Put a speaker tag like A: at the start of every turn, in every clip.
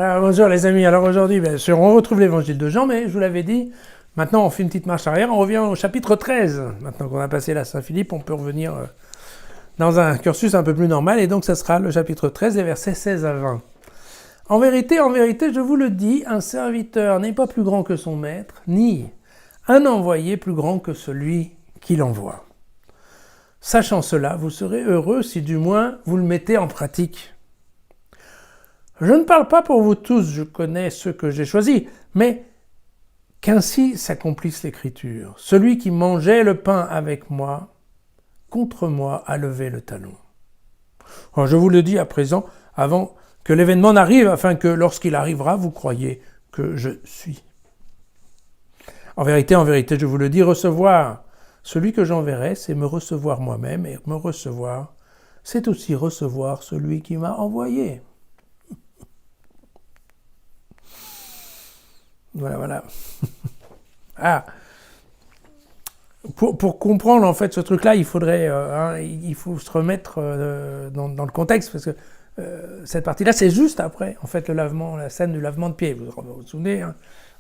A: Alors, bonjour les amis, alors aujourd'hui, bien sûr, on retrouve l'évangile de Jean, mais je vous l'avais dit, maintenant on fait une petite marche arrière, on revient au chapitre 13. Maintenant qu'on a passé la Saint-Philippe, on peut revenir dans un cursus un peu plus normal, et donc ça sera le chapitre 13, les versets 16 à 20. En vérité, je vous le dis, un serviteur n'est pas plus grand que son maître, ni un envoyé plus grand que celui qui l'envoie. Sachant cela, vous serez heureux si du moins vous le mettez en pratique. Je ne parle pas pour vous tous, je connais ceux que j'ai choisis, mais qu'ainsi s'accomplisse l'Écriture. Celui qui mangeait le pain avec moi, contre moi a levé le talon. Alors, je vous le dis à présent, avant que l'événement n'arrive, afin que lorsqu'il arrivera, vous croyiez que je suis. En vérité, je vous le dis, recevoir celui que j'enverrai, c'est me recevoir moi-même, et me recevoir, c'est aussi recevoir celui qui m'a envoyé. Voilà. Ah, pour comprendre en fait ce truc-là, il faudrait, il faut se remettre dans le contexte, parce que cette partie-là, c'est juste après, en fait, le lavement, la scène du lavement de pieds. Vous vous souvenez,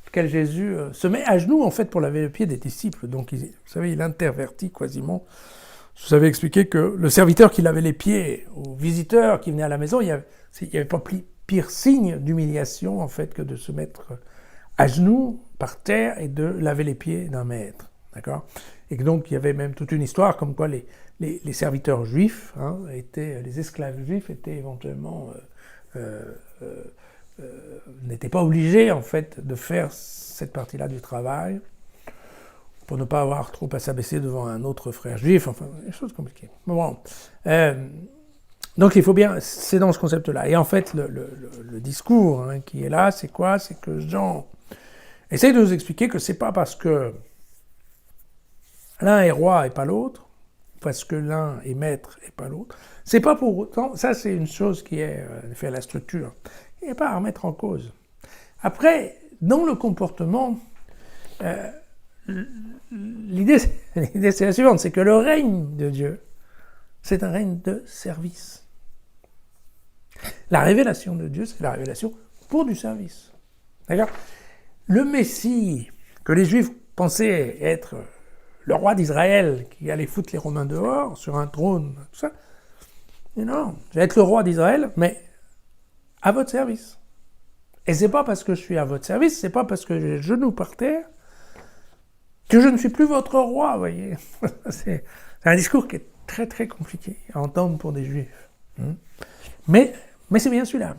A: auquel Jésus se met à genoux en fait pour laver les pieds des disciples. Donc, vous savez, il intervertit quasiment. Je vous avais expliqué que le serviteur qui lavait les pieds aux visiteurs qui venaient à la maison, il y avait pas pire signe d'humiliation en fait que de se mettre à genoux par terre et de laver les pieds d'un maître, d'accord ? Et que donc il y avait même toute une histoire comme quoi les serviteurs juifs, les esclaves juifs étaient éventuellement n'étaient pas obligés en fait de faire cette partie-là du travail pour ne pas avoir trop à s'abaisser devant un autre frère juif, enfin des choses compliquées. Bon, donc il faut bien, c'est dans ce concept-là. Et en fait le discours qui est là, c'est quoi ? C'est que Jean essaye de nous expliquer que c'est pas parce que l'un est roi et pas l'autre, parce que l'un est maître et pas l'autre, c'est pas pour autant, ça c'est une chose qui est fait à la structure, il n'y a pas à remettre en cause. Après, dans le comportement, l'idée c'est la suivante, c'est que le règne de Dieu, c'est un règne de service. La révélation de Dieu, c'est la révélation pour du service. D'accord ? Le Messie, que les Juifs pensaient être le roi d'Israël, qui allait foutre les Romains dehors, sur un trône, tout ça, et non, je vais être le roi d'Israël, mais à votre service. Et c'est pas parce que je suis à votre service, c'est pas parce que j'ai les genoux par terre, que je ne suis plus votre roi, vous voyez. C'est un discours qui est très très compliqué à entendre pour des Juifs. Mais c'est bien celui-là.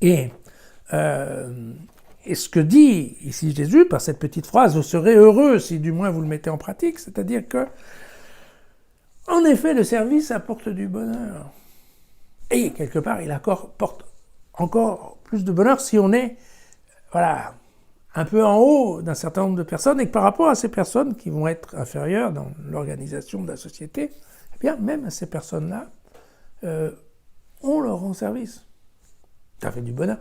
A: Et ce que dit ici Jésus par cette petite phrase, vous serez heureux si du moins vous le mettez en pratique, c'est-à-dire que, en effet, le service apporte du bonheur. Et quelque part, il apporte encore plus de bonheur si on est, un peu en haut d'un certain nombre de personnes, et que par rapport à ces personnes qui vont être inférieures dans l'organisation de la société, eh bien, même à ces personnes-là, on leur rend service. Ça fait du bonheur.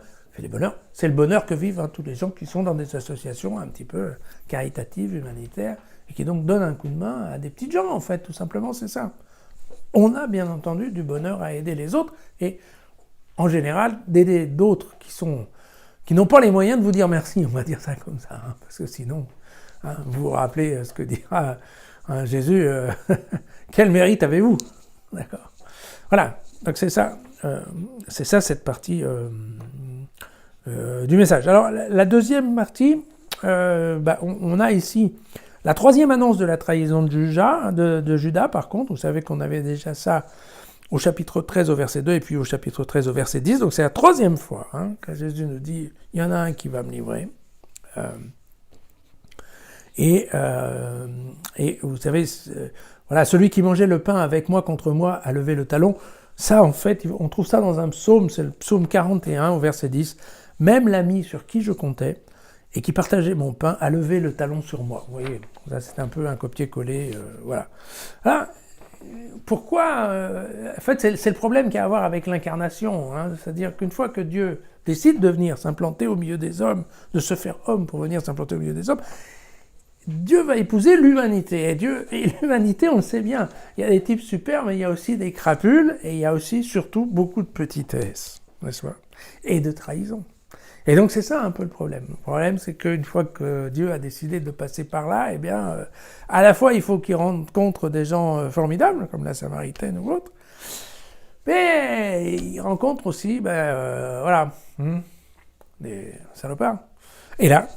A: C'est le bonheur que vivent tous les gens qui sont dans des associations un petit peu caritatives, humanitaires, et qui donc donnent un coup de main à des petits gens, en fait, tout simplement, c'est ça. On a bien entendu du bonheur à aider les autres, et en général, d'aider d'autres qui n'ont pas les moyens de vous dire merci, on va dire ça comme ça, parce que sinon, vous vous rappelez ce que dira Jésus, quel mérite avez-vous ? D'accord. Voilà, donc c'est ça cette partie du message. Alors la deuxième partie, on a ici la troisième annonce de la trahison de Judas, par contre, vous savez qu'on avait déjà ça au chapitre 13 au verset 2 et puis au chapitre 13 au verset 10, donc c'est la troisième fois que Jésus nous dit, il y en a un qui va me livrer. Et vous savez, celui qui mangeait le pain avec moi contre moi a levé le talon. Ça, en fait, on trouve ça dans un psaume, c'est le psaume 41 au verset 10. Même l'ami sur qui je comptais et qui partageait mon pain a levé le talon sur moi. Vous voyez, ça c'est un peu un copier-coller, voilà. Alors, pourquoi en fait, c'est le problème qu'il y a à voir avec l'incarnation. C'est-à-dire qu'une fois que Dieu décide de venir s'implanter au milieu des hommes, de se faire homme pour venir s'implanter au milieu des hommes, Dieu va épouser l'humanité. Et l'humanité, on le sait bien, il y a des types super, mais il y a aussi des crapules, et il y a aussi, surtout, beaucoup de petitesse. N'est-ce pas ? et de trahison. Et donc c'est ça un peu le problème. Le problème, c'est qu'une fois que Dieu a décidé de passer par là, eh bien, à la fois il faut qu'il rencontre des gens formidables, comme la Samaritaine ou autre, mais il rencontre aussi, voilà, des salopards. Et là,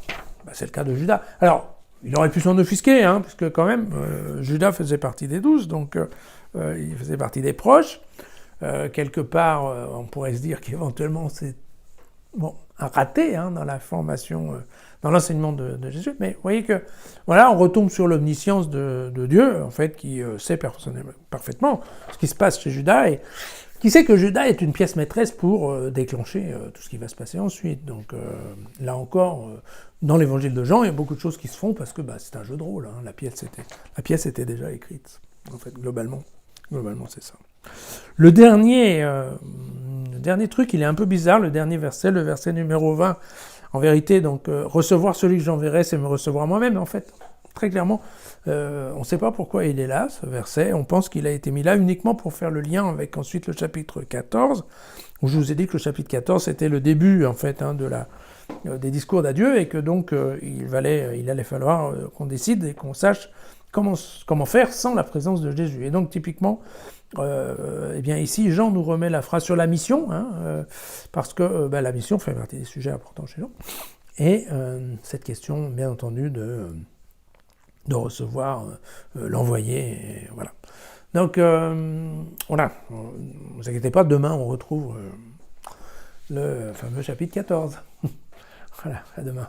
A: c'est le cas de Judas. Alors, il aurait pu s'en offusquer, puisque quand même, Judas faisait partie des 12, donc il faisait partie des proches. Quelque part, on pourrait se dire qu'éventuellement c'est un raté dans la formation, dans l'enseignement de Jésus. Mais vous voyez que, voilà, on retombe sur l'omniscience de Dieu, en fait, qui sait parfaitement ce qui se passe chez Judas et qui sait que Judas est une pièce maîtresse pour déclencher tout ce qui va se passer ensuite. Donc là encore, dans l'évangile de Jean, il y a beaucoup de choses qui se font parce que c'est un jeu de rôle. La pièce était déjà écrite. En fait, globalement c'est ça. Le dernier truc, il est un peu bizarre, le dernier verset, le verset numéro 20. En vérité, donc, recevoir celui que j'enverrai, c'est me recevoir moi-même, en fait. Très clairement, on ne sait pas pourquoi il est là, ce verset. On pense qu'il a été mis là uniquement pour faire le lien avec ensuite le chapitre 14, où je vous ai dit que le chapitre 14, c'était le début, en fait, des discours d'adieu, et que donc, il allait falloir qu'on décide et qu'on sache comment faire sans la présence de Jésus. Et donc, typiquement, bien ici, Jean nous remet la phrase sur la mission, parce que la mission fait partie des sujets importants chez Jean. Et cette question, bien entendu, de recevoir l'envoyé, et voilà. Donc, voilà, ne vous inquiétez pas, demain on retrouve le fameux chapitre 14. Voilà, à demain.